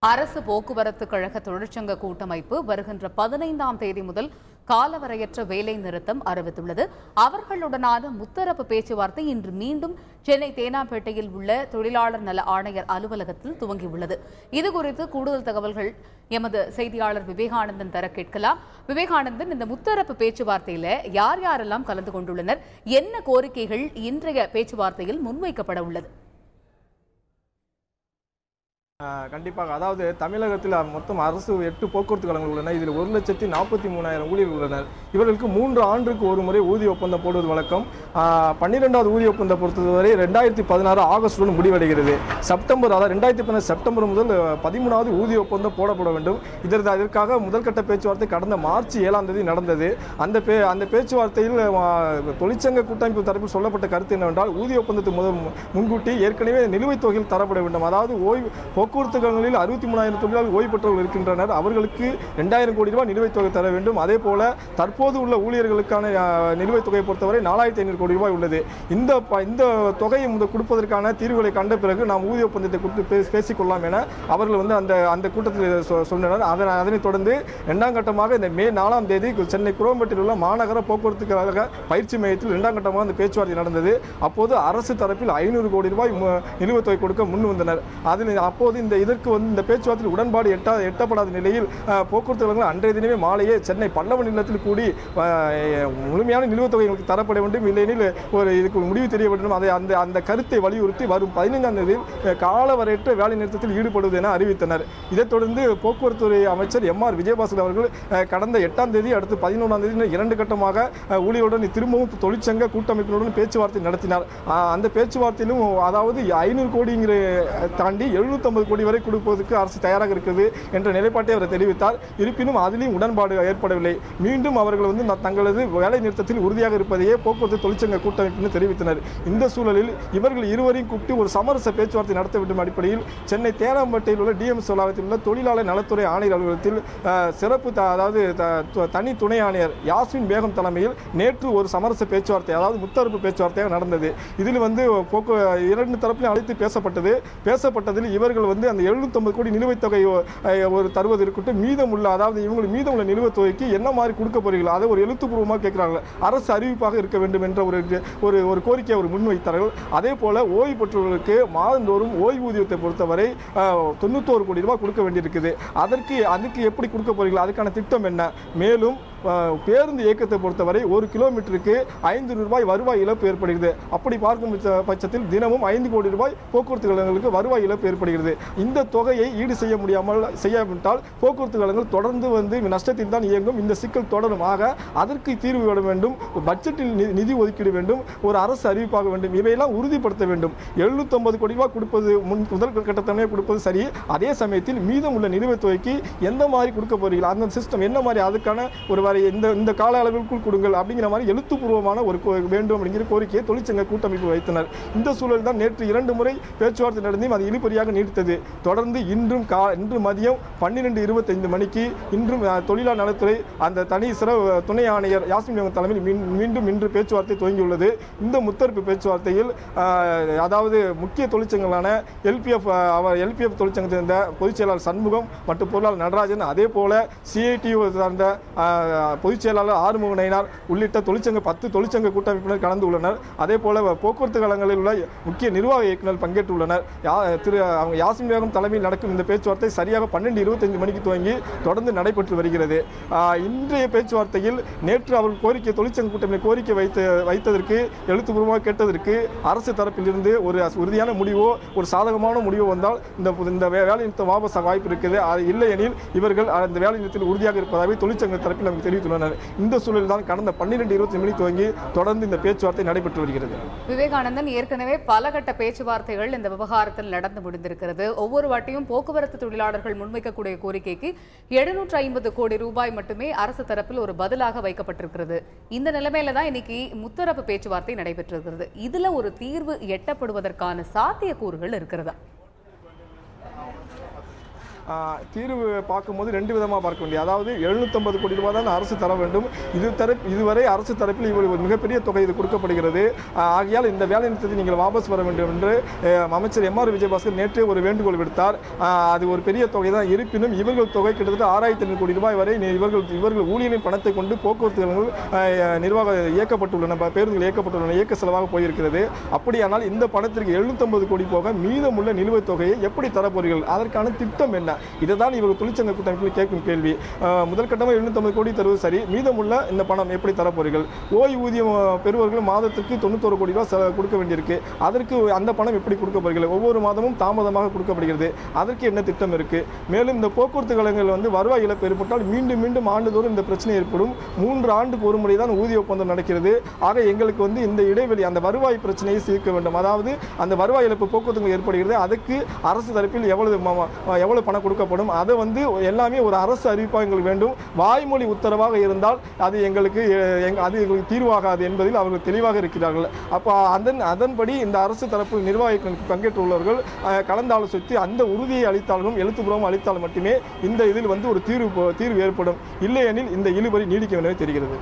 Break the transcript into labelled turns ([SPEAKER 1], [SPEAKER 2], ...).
[SPEAKER 1] அரசு போக்குவரத்து கழக தொழிற்சங்க கூட்டமைப்பு வருகின்ற 15ஆம் தேதி முதல் காலவரையற்ற வேலை நிறுத்தம் அறிவித்துள்ளது. அவர்களுடனான முத்தரப்பு பேச்சுவார்த்தை இன்று மீண்டும் சென்னை தேனாம்பேட்டையில் உள்ள தொழிலாளர் நல ஆணையர் அலுவலகத்தில் துவங்கியுள்ளது. இதுகுறித்து கூடுதல் தகவல்கள் எமது செய்தியாளர் விவேகானந்தன் தர கேட்கலாம். விவேகானந்தன், இந்த முத்தரப்பு பேச்சுவார்த்தையில யார் யாரெல்லாம் கலந்து கொண்டுள்ளனர், என்ன கோரிக்கைகள் இன்றைய பேச்சுவார்த்தையில் முன்வைக்கப்பட உள்ளது?
[SPEAKER 2] கண்டிப்பாக. அதாவது தமிழகத்தில் மொத்தம் அரசு 8 போக்குவரத்து கழகங்கள் உள்ளன. இதில் 1,43,000 ஊழியர்கள் உள்ளனர். இவர்களுக்கு 3 ஆண்டுக்கு ஒரு முறை ஊதிய ஒப்பந்தம் போடுவது வழக்கம். 12வது ஊதிய ஒப்பந்தம் பொறுத்தவரை 2016 ஆகஸ்டுடன் முடிவடைகிறது. செப்டம்பர், அதாவது 2016 செப்டம்பர் முதல் 13வது ஊதிய ஒப்பந்தம் போடப்பட வேண்டும். இதற்காக முதல்கட்ட பேச்சுவார்த்தை கடந்த மார்ச் 7ஆம் தேதி நடந்தது. அந்த பேச்சுவார்த்தையில் தொழிற்சங்க கூட்டமைப்பு தரப்பில் சொல்லப்பட்ட கருத்து என்னவென்றால், ஊதிய ஒப்பந்தத்துக்கு முன்கூட்டி ஏற்கனவே நிலுவைத் தொகையில் தரப்பட வேண்டும். அதாவது போக்குவரத்து கழகங்களில் 63,000 தொழிலாளர்கள் ஓய்வு பெற்றவர்கள் இருக்கின்றனர். அவர்களுக்கு 2,000 கோடி ரூபாய் நிலுவைத் தொகை தர வேண்டும். அதே போல தற்போது உள்ள ஊழியர்களுக்கான நிலுவைத் தொகையை பொறுத்தவரை 4,500 கோடி ரூபாய் உள்ளது. இந்த தொகையை கொடுப்பதற்கான தீர்வுகளை கண்ட பிறகு நாம் ஊதிய ஒப்பந்தத்தை குறித்து பேசிக்கொள்ளலாம் என அவர்கள் அந்த கூட்டத்தில் சொன்னனர். அதனைத் தொடர்ந்து 2ஆம் கட்டமாக இந்த மே 4ஆம் தேதி சென்னை குரோம்பேட்டில் உள்ள மாநகர போக்குவரத்து கழக பயிற்சி மையத்தில் 2ஆம் கட்டமாக அந்த பேச்சுவார்த்தை நடந்தது. அப்போது அரசு தரப்பில் 500 கோடி ரூபாய் நிலுவைத் தொகை கொடுக்க முன் வந்தனர். அப்போது இதற்கு இந்த பேச்சுவார்த்தையில் உடன்பாடு எட்டப்படாத நிலையில் போக்குவரத்து கழகங்கள் அன்றைய தினமே மாலையே சென்னை பல்லவன் இல்லத்தில் கூடி முழுமையான நிலுவைத் தொகை எங்களுக்கு தரப்பட வேண்டும், இல்லையெனில் இதுக்கு முடிவு தெரிய வேண்டும். அந்த கருத்தை வலியுறுத்தி வரும் 15ஆம் தேதி காலவரையற்ற வேலை நிறுத்தத்தில் ஈடுபடுவது என அறிவித்தனர். இதைத் தொடர்ந்து போக்குவரத்துறை அமைச்சர் MR விஜயபாஸ்கர் அவர்கள் கடந்த 8ஆம் தேதி அடுத்து 11ஆம் தேதி 2 கட்டமாக ஊழியருடன் திரும்பவும் தொழிற்சங்க கூட்டமைப்பினுடன் பேச்சுவார்த்தை நடத்தினார். அந்த பேச்சுவார்த்தையிலும் அதாவது 500 கோடிங்கிற தாண்டி 750 கோடி வரை கொடுப்பதற்கு அரசு தயாராக இருக்கிறது என்ற நிலைப்பாட்டை அவர் தெரிவித்தார். இருப்பினும் அதிலும் உடன்பாடு ஏற்படவில்லை. மீண்டும் அவர்கள் தங்களது வேலை நிறுத்தத்தில் உறுதியாக இருப்பதையே போக்குவரத்து தொழிற்சங்க கூட்டமைப்பு தெரிவித்தனர். இந்த சூழலில் இவர்கள் இருவரையும் கூப்பிட்டு ஒரு சமரச பேச்சுவார்த்தை நடத்த வேண்டும் அடிப்படையில் சென்னை தேனாம்பேட்டையில் உள்ள DMS வளாகத்தில் உள்ள தொழிலாளர் நலத்துறை ஆணையர் அலுவலகத்தில் சிறப்பு அதாவது தனி துணை ஆணையர் யாஸ்மின் பேகம் தலைமையில் நேற்று ஒரு சமரச பேச்சுவார்த்தை, அதாவது முத்தரப்பு பேச்சுவார்த்தையாக நடந்தது. இதில் 2 தரப்பிலும் அழைத்து பேசப்பட்டதில் இவர்கள் அந்த 750 கோடி நிலுவைத் தொகை ஒரு தருவது இருக்கட்டும், மீதமுள்ள அதாவது இவங்களுக்கு மீதமுள்ள நிலுவைத் தொகைக்கு என்ன மாதிரி கொடுக்க போறீங்களா அதை ஒரு எழுத்துப்பூர்வமாக கேட்கிறாங்க. அரசு அறிவிப்பாக இருக்க வேண்டும் என்ற ஒரு கோரிக்கையை அவர் முன்வைத்தார்கள். அதே போல ஓய்வு பெற்றவர்களுக்கு மாதந்தோறும் ஓய்வூதியத்தை பொறுத்தவரை 91 கோடி ரூபாய் கொடுக்க வேண்டியிருக்குது. அதுக்கு எப்படி கொடுக்க போறீங்களா, அதுக்கான திட்டம் என்ன? மேலும் பேருந்து இயக்கத்தை பொறுத்தவரை 1 கிலோமீட்டருக்கு 500 ரூபாய் வருவாய் இழப்பு ஏற்படுகிறது. அப்படி பார்க்கும் பட்சத்தில் தினமும் 5 கோடி ரூபாய் போக்குவரத்து கழகங்களுக்கு வருவாய் இழப்பு ஏற்படுகிறது. இந்த தொகையை ஈடு செய்யாவிட்டால் போக்குவரத்து கழகங்கள் தொடர்ந்து நஷ்டத்தில் தான் இயங்கும். இந்த சிக்கல் தொடரும். ஆக அதற்கு தீர்வு விட வேண்டும். பட்ஜெட்டில் நிதி ஒதுக்கீடு வேண்டும், ஒரு அரசு அறிவிப்பாக வேண்டும். இவையெல்லாம் உறுதிப்படுத்த வேண்டும். 750 கோடி ரூபாய் கொடுப்பது முதல் கட்டத்தமே கொடுப்பது சரி. அதே சமயத்தில் மீதம் உள்ள நிலுவைத் தொகைக்கு எந்த மாதிரி கொடுக்க போறீங்களா, அந்த சிஸ்டம் என்ன மாதிரி, அதுக்கான ஒரு இந்த கால அளவிற்குள் கொடுங்கள் அப்படிங்கிற மாதிரி எழுத்துப்பூர்வமான ஒரு வேண்டும் அப்படிங்கிற கோரிக்கையை தொழிற்சங்க கூட்டமைப்பு வைத்தனர். இந்த சூழல் தான் நேற்று 2 முறை பேச்சுவார்த்தை நடந்தும் அது இழுபறியாக நீடித்தது. தொடர்ந்து இன்று மதியம் 12:25 மணிக்கு இன்றும் தொழிலாளர் நலத்துறை அந்த தனி துணை ஆணையர் யாஸ்மின் தலைமையில் மீண்டும் இன்று பேச்சுவார்த்தை துவங்கியுள்ளது. இந்த முத்தரப்பு பேச்சுவார்த்தையில் அதாவது முக்கிய தொழிற்சங்கங்களான LPF தொழிற்சங்கத்தை சேர்ந்த பொதுச் செயலாளர் சண்முகம் மற்றும் பொருளாளர் நடராஜன், அதே போல CITU சார்ந்த பொதுச் செயலாளர் ஆறுமுக நயினார் உள்ளிட்ட 10 தொழிற்சங்க கூட்டமைப்பினர் கலந்து உள்ளனர். அதே போல போக்குவரத்து கழகங்களில் உள்ள முக்கிய நிர்வாக இயக்குநர் பங்கேற்றுள்ளனர். யாஸ்மின் பேகம் தலைமையில் நடக்கும் இந்த பேச்சுவார்த்தை சரியாக 12:25 மணிக்கு துவங்கி தொடர்ந்து நடைபெற்று வருகிறது. இன்றைய பேச்சுவார்த்தையில் நேற்று அவர்கள் தொழிற்சங்க கூட்டமைப்பினர் கோரிக்கை வைத்ததற்கு எழுத்துப்பூர்வமாக கேட்டதற்கு அரசு தரப்பில் இருந்து ஒரு உறுதியான முடிவோ ஒரு சாதகமான முடிவோ வந்தால் இந்த வேலை நிறுத்தம் வாபஸ் வாய்ப்பு இருக்குது. இல்லையெனில் இவர்கள் அந்த வேலை நிறுத்தத்தில் உறுதியாக இருப்பதாக தொழிற்சங்க தரப்பில் நமக்கு தெரிவித்துள்ளனர். இந்த சூழலில் தான் கடந்த 12:20 மணி துவங்கி தொடர்ந்து இந்த பேச்சுவார்த்தை நடைபெற்று வருகிறது.
[SPEAKER 1] விவேகானந்தன், ஏற்கனவே பல கட்ட பேச்சுவார்த்தைகள் இந்த விவகாரத்தில் நடந்து முடிந்திருக்கிறது. ஒவ்வொரு வாட்டியும் போக்குவரத்து தொழிலாளர்கள் முன்வைக்கக்கூடிய கோரிக்கைக்கு 750 கோடி ரூபாய் மட்டுமே அரசு தரப்பில் ஒரு பதிலாக வைக்கப்பட்டிருக்கிறது. இந்த நிலைமையில தான் இன்னைக்கு முத்தரப்பு பேச்சுவார்த்தை நடைபெற்றிருக்கிறது. இதுல ஒரு தீர்வு எட்டப்படுவதற்கான சாத்தியக்கூறுகள் இருக்கிறதா?
[SPEAKER 2] தீர்வு பார்க்கும்போது ரெண்டு விதமாக பார்க்க வேண்டிய, அதாவது 750 கோடி ரூபாய் தான் அரசு தர வேண்டும். இதுவரை அரசு தரப்பில் இவ்வளவு ஒரு மிகப்பெரிய தொகை இது கொடுக்கப்படுகிறது. ஆகையால் இந்த வேலை நிறுத்தத்தை நீங்கள் வாபஸ் வர வேண்டும் என்று அமைச்சர் எம்.ஆர். விஜயபாஸ்கர் நேற்றே ஒரு வேண்டுகோள் விடுத்தார். அது ஒரு பெரிய தொகை தான். இருப்பினும் இவர்கள் தொகை கிட்டத்தட்ட 6500 கோடி ரூபாய் வரை இவர்கள் ஊழியரின் பணத்தை கொண்டு போக்குவரத்து நிர்வாக இயக்கப்பட்டுள்ளன, பேருந்துகள் இயக்கப்பட்டுள்ளன, இயக்க செலவாக போயிருக்கிறது. அப்படியானால் இந்த பணத்திற்கு 750 கோடி போக மீதமுள்ள நிலுவைத் தொகையை எப்படி தரப்போறீர்கள்? அதற்கான திட்டம் என்ன? இதுதான் இவர்கள் தொழிற்சங்க கூட்டமைப்பில் கேட்கும் கேள்வி. முதல் கட்டமாக 750 கோடி தருவது சரி, மீதமுள்ள இந்த பணம் எப்படி தரப்போறீர்கள்? ஓய்வூதியம் பெறுவர்கள் மாதத்திற்கு 91 கோடி ரூபாய் கொடுக்க வேண்டியிருக்கு. அதற்கு அந்த பணம் எப்படி கொடுக்க போறீர்கள்? ஒவ்வொரு மாதமும் தாமதமாக கொடுக்கப்படுகிறது. அதற்கு என்ன திட்டம் இருக்கு? மேலும் இந்த போக்குவரத்து கழகங்கள் வருவாய் இழப்பு ஏற்பட்டால் மீண்டும் மீண்டும் ஆண்டுதோறும் இந்த பிரச்சனை ஏற்படும். 3 ஆண்டுக்கு ஒரு முறை தான் ஊதிய ஒப்பந்தம் நடக்கிறது. ஆக எங்களுக்கு இந்த இடைவெளி, அந்த வருவாய் பிரச்சனையை தீர்க்க வேண்டும். அதாவது அந்த வருவாய் இழப்பு போக்குவரத்து ஏற்படுகிறது. அதுக்கு அரசு தரப்பில் எவ்வளவு பணம் கொடுக்கப்படும், அதை எல்லாமே ஒரு அரசு அறிவிப்பாக எங்களுக்கு வேண்டும். வாய்மொழி உத்தரவாக இருந்தால் அது எங்களுக்கு தீர்வாகாது என்பதில் அவர்கள் தெளிவாக இருக்கிறார்கள். அப்போ அதன்படி இந்த அரசு தரப்பு நிர்வாகிகள் பங்கேற்றுள்ளவர்கள் கலந்து ஆலோசித்து அந்த உறுதியை அளித்தாலும் எழுத்துப்பூர்வம் அளித்தால் மட்டுமே இந்த இதில் ஒரு தீர்வு ஏற்படும். இல்லையெனில் இந்த இழுபறி நீடிக்கும் என தெரிகிறது.